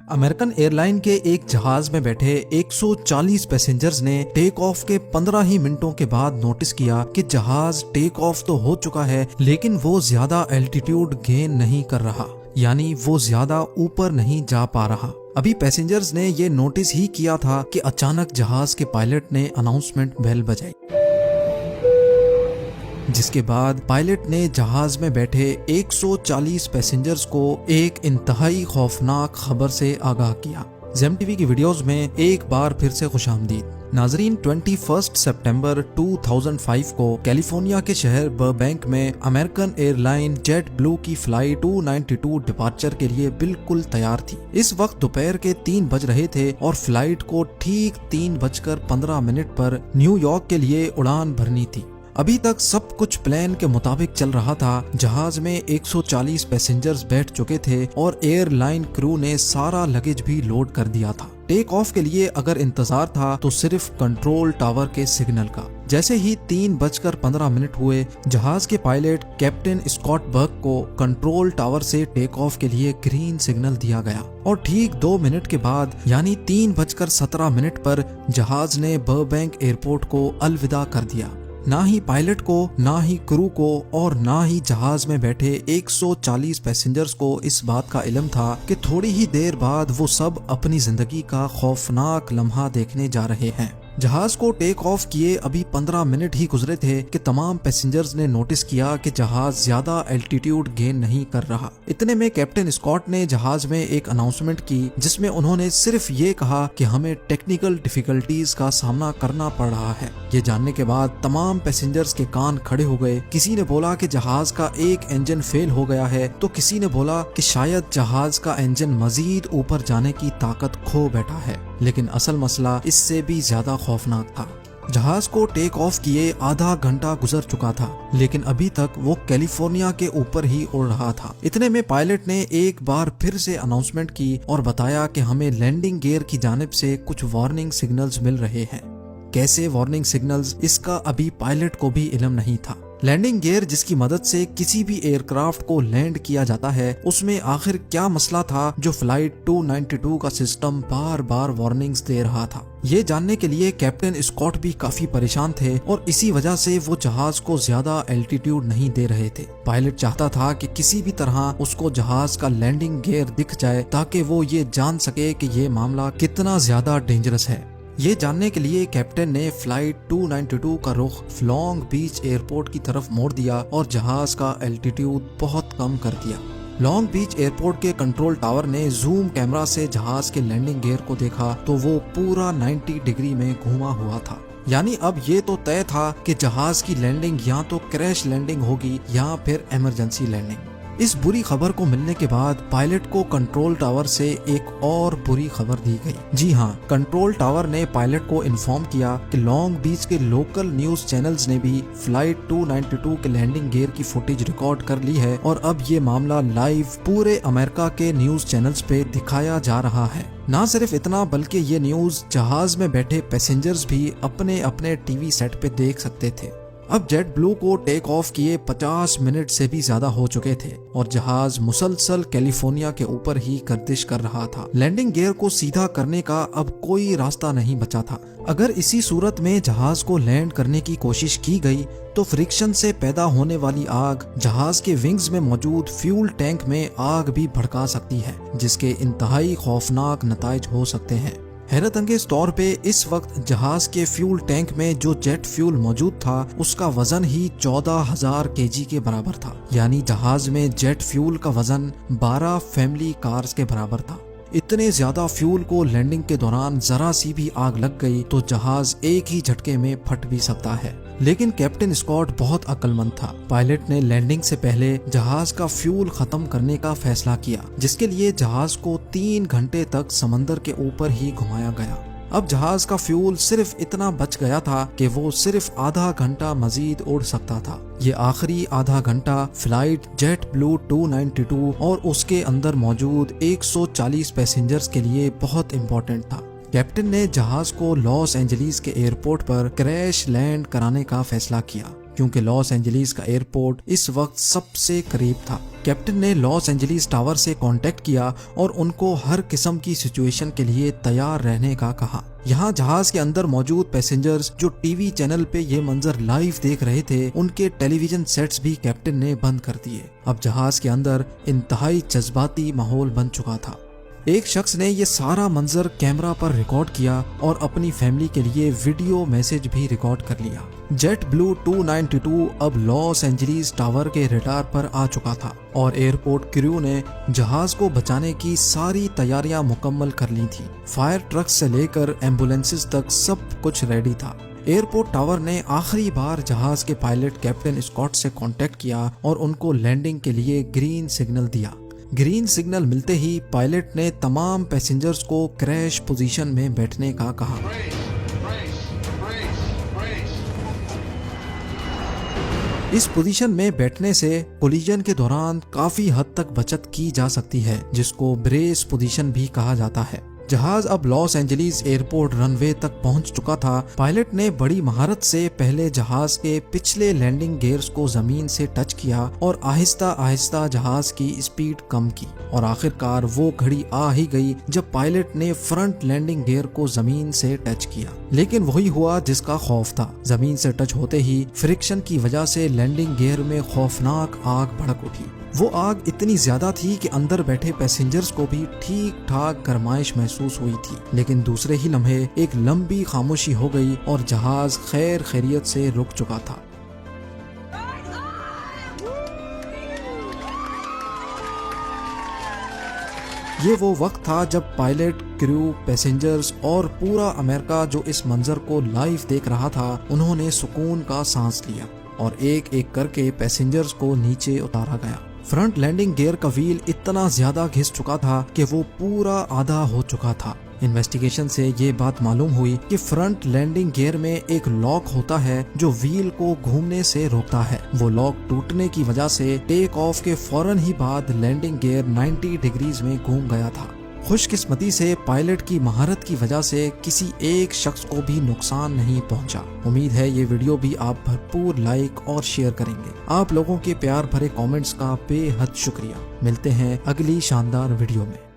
American airline के एक जहाज में बैठे 140 पैसेंजर्स ने टेक ऑफ के 15 ही मिनटों के बाद नोटिस किया कि जहाज टेक ऑफ तो हो चुका है, लेकिन वो ज्यादा एल्टीट्यूड गेन नहीं कर रहा, यानी वो ज्यादा ऊपर नहीं जा पा रहा। अभी पैसेंजर्स ने ये नोटिस ही किया था कि अचानक जहाज के पायलट ने अनाउंसमेंट बेल बजाई, जिसके बाद पायलट ने जहाज में बैठे 140 पैसेंजर्स को एक इंतहाई खौफनाक खबर से आगाह किया। जेम टीवी की वीडियोस में एक बार फिर से खुशामदीद। नाजरीन, 21 सितंबर 2005 को कैलिफोर्निया के शहर बर्बैंक में अमेरिकन एयरलाइन जेट ब्लू की फ्लाइट 292 डिपार्चर के लिए बिल्कुल तैयार थी। इस वक्त दोपहर के 3 बज रहे थे और फ्लाइट को ठीक 3:15 पर न्यूयॉर्क के लिए उड़ान भरनी थी। अभी तक सब कुछ प्लान के मुताबिक चल रहा था। जहाज में 140 पैसेंजर्स बैठ चुके थे और एयरलाइन क्रू ने सारा लगेज भी लोड कर दिया था। टेक ऑफ के लिए अगर इंतजार था तो सिर्फ कंट्रोल टावर के सिग्नल का। जैसे ही 3:15 हुए, जहाज के पायलट कैप्टन स्कॉट बर्क को कंट्रोल टावर से टेक ऑफ के लिए ग्रीन सिग्नल दिया गया और ठीक 2 मिनट के बाद यानी 3:17 पर जहाज ने बर्बैंक एयरपोर्ट को अलविदा कर दिया। ना ही पायलट को, ना ही क्रू को और ना ही जहाज में बैठे 140 पैसेंजर्स को इस बात का इल्म था कि थोड़ी ही देर बाद वो सब अपनी जिंदगी का खौफनाक लम्हा देखने जा रहे हैं। जहाज को टेक ऑफ किए अभी 15 मिनट ही गुजरे थे कि तमाम पैसेंजर्स ने नोटिस किया कि जहाज ज्यादा एल्टीट्यूड गेन नहीं कर रहा। इतने में कैप्टन स्कॉट ने जहाज में एक अनाउंसमेंट की, जिसमें उन्होंने सिर्फ ये कहा कि हमें टेक्निकल डिफिकल्टीज का सामना करना पड़ रहा है। ये जानने के बाद तमाम पैसेंजर्स के कान खड़े हो गए। किसी ने बोला कि जहाज का एक इंजन फेल हो गया है, तो किसी ने बोला कि शायद जहाज का इंजन मजीद ऊपर जाने की ताकत खो बैठा है। लेकिन असल मसला इससे भी ज्यादा खौफनाक था। जहाज को टेक ऑफ किए आधा घंटा गुजर चुका था, लेकिन अभी तक वो कैलिफोर्निया के ऊपर ही उड़ रहा था। इतने में पायलट ने एक बार फिर से अनाउंसमेंट की और बताया कि हमें लैंडिंग गियर की जानिब से कुछ वार्निंग सिग्नल्स मिल रहे हैं। कैसे वार्निंग सिग्नल्स, इसका अभी पायलट को भी इल्म नहीं था। लैंडिंग गियर जिसकी मदद से किसी भी एयरक्राफ्ट को लैंड किया जाता है, उसमें आखिर क्या मसला था जो फ्लाइट 292 का सिस्टम बार बार वार्निंग्स दे रहा था। ये जानने के लिए कैप्टन स्कॉट भी काफी परेशान थे और इसी वजह से वो जहाज को ज्यादा एल्टीट्यूड नहीं दे रहे थे। पायलट चाहता था कि किसी भी तरह उसको जहाज का लैंडिंग गियर दिख जाए ताकि वो ये जान सके कि ये मामला कितना ज्यादा डेंजरस है। ये जानने के लिए कैप्टन ने फ्लाइट 292 का रुख लॉन्ग बीच एयरपोर्ट की तरफ मोड़ दिया और जहाज का एल्टीट्यूड बहुत कम कर दिया। लॉन्ग बीच एयरपोर्ट के कंट्रोल टावर ने जूम कैमरा से जहाज के लैंडिंग गियर को देखा तो वो पूरा 90 डिग्री में घूमा हुआ था। यानी अब ये तो तय था कि जहाज की लैंडिंग या तो क्रैश लैंडिंग होगी या फिर इमरजेंसी लैंडिंग। इस बुरी खबर को मिलने के बाद पायलट को कंट्रोल टावर से एक और बुरी खबर दी गई। जी हाँ, कंट्रोल टावर ने पायलट को इन्फॉर्म किया कि लॉन्ग बीच के लोकल न्यूज चैनल्स ने भी फ्लाइट 292 के लैंडिंग गियर की फुटेज रिकॉर्ड कर ली है और अब ये मामला लाइव पूरे अमेरिका के न्यूज चैनल्स पे दिखाया जा रहा है। ना सिर्फ इतना, बल्कि ये न्यूज जहाज में बैठे पैसेंजर्स भी अपने अपने टीवी सेट पे देख सकते थे। अब जेट ब्लू को टेक ऑफ किए 50 मिनट से भी ज्यादा हो चुके थे और जहाज मुसलसल कैलिफोर्निया के ऊपर ही गर्दिश कर रहा था। लैंडिंग गियर को सीधा करने का अब कोई रास्ता नहीं बचा था। अगर इसी सूरत में जहाज को लैंड करने की कोशिश की गई तो फ्रिक्शन से पैदा होने वाली आग जहाज के विंग्स में मौजूद फ्यूल टैंक में आग भी भड़का सकती है, जिसके इंतहाई खौफनाक नताइज हो सकते हैं। हैरत अंगेज तौर पे इस वक्त जहाज के फ्यूल टैंक में जो जेट फ्यूल मौजूद था उसका वजन ही 14,000 केजी के बराबर था। यानी जहाज में जेट फ्यूल का वजन 12 फैमिली कार्स के बराबर था। इतने ज्यादा फ्यूल को लैंडिंग के दौरान जरा सी भी आग लग गई तो जहाज एक ही झटके में फट भी सकता है। लेकिन कैप्टन स्कॉट बहुत अक्लमंद था। पायलट ने लैंडिंग से पहले जहाज का फ्यूल खत्म करने का फैसला किया, जिसके लिए जहाज को 3 घंटे तक समंदर के ऊपर ही घुमाया गया। अब जहाज का फ्यूल सिर्फ इतना बच गया था कि वो सिर्फ आधा घंटा मजीद उड़ सकता था। ये आखिरी आधा घंटा फ्लाइट जेट ब्लू 292 और उसके अंदर मौजूद 140 पैसेंजर्स के लिए बहुत इम्पोर्टेंट था। कैप्टन ने जहाज को लॉस एंजलिस के एयरपोर्ट पर क्रैश लैंड कराने का फैसला किया, क्योंकि लॉस एंजलिस का एयरपोर्ट इस वक्त सबसे करीब था। कैप्टन ने लॉस एंजलिस टावर से कांटेक्ट किया और उनको हर किस्म की सिचुएशन के लिए तैयार रहने का कहा। यहाँ जहाज के अंदर मौजूद पैसेंजर्स जो टीवी चैनल पे ये मंजर लाइव देख रहे थे, उनके टेलीविजन सेट्स भी कैप्टन ने बंद कर दिए। अब जहाज के अंदर इंतहाई जज्बाती माहौल बन चुका था। एक शख्स ने ये सारा मंजर कैमरा पर रिकॉर्ड किया और अपनी फैमिली के लिए वीडियो मैसेज भी रिकॉर्ड कर लिया। जेट ब्लू 292 अब लॉस एंजलिस टावर के रडार पर आ चुका था और एयरपोर्ट क्रू ने जहाज को बचाने की सारी तैयारियां मुकम्मल कर ली थी। फायर ट्रक से लेकर एम्बुलेंसेस तक सब कुछ रेडी था। एयरपोर्ट टावर ने आखिरी बार जहाज के पायलट कैप्टन स्कॉट से कांटेक्ट किया और उनको लैंडिंग के लिए ग्रीन सिग्नल दिया। ग्रीन सिग्नल मिलते ही पायलट ने तमाम पैसेंजर्स को क्रैश पोजीशन में बैठने का कहा। इस पोजीशन में बैठने से कोलिजन के दौरान काफी हद तक बचत की जा सकती है, जिसको ब्रेस पोजीशन भी कहा जाता है। जहाज अब लॉस एंजलिस एयरपोर्ट रनवे तक पहुंच चुका था। पायलट ने बड़ी महारत से पहले जहाज के पिछले लैंडिंग गियर्स को जमीन से टच किया और आहिस्ता आहिस्ता जहाज की स्पीड कम की और आखिरकार वो घड़ी आ ही गई जब पायलट ने फ्रंट लैंडिंग गियर को जमीन से टच किया। लेकिन वही हुआ जिसका खौफ था। जमीन से टच होते ही फ्रिक्शन की वजह से लैंडिंग गियर में खौफनाक आग भड़क उठी। वो आग इतनी ज्यादा थी कि अंदर बैठे पैसेंजर्स को भी ठीक ठाक गर्माइश महसूस हुई थी। लेकिन दूसरे ही लम्हे एक लंबी खामोशी हो गई और जहाज खैर खैरियत से रुक चुका था। ये वो वक्त था जब पायलट, क्रू, पैसेंजर्स और पूरा अमेरिका जो इस मंजर को लाइव देख रहा था, उन्होंने सुकून का सांस लिया और एक एक करके पैसेंजर्स को नीचे उतारा गया। फ्रंट लैंडिंग गियर का व्हील इतना ज्यादा घिस चुका था कि वो पूरा आधा हो चुका था। इन्वेस्टिगेशन से ये बात मालूम हुई कि फ्रंट लैंडिंग गियर में एक लॉक होता है जो व्हील को घूमने से रोकता है। वो लॉक टूटने की वजह से टेक ऑफ के फौरन ही बाद लैंडिंग गियर 90 डिग्रीज में घूम गया था। खुशकिस्मती से पायलट की महारत की वजह से किसी एक शख्स को भी नुकसान नहीं पहुंचा। उम्मीद है ये वीडियो भी आप भरपूर लाइक और शेयर करेंगे। आप लोगों के प्यार भरे कमेंट्स का बेहद शुक्रिया। मिलते हैं अगली शानदार वीडियो में।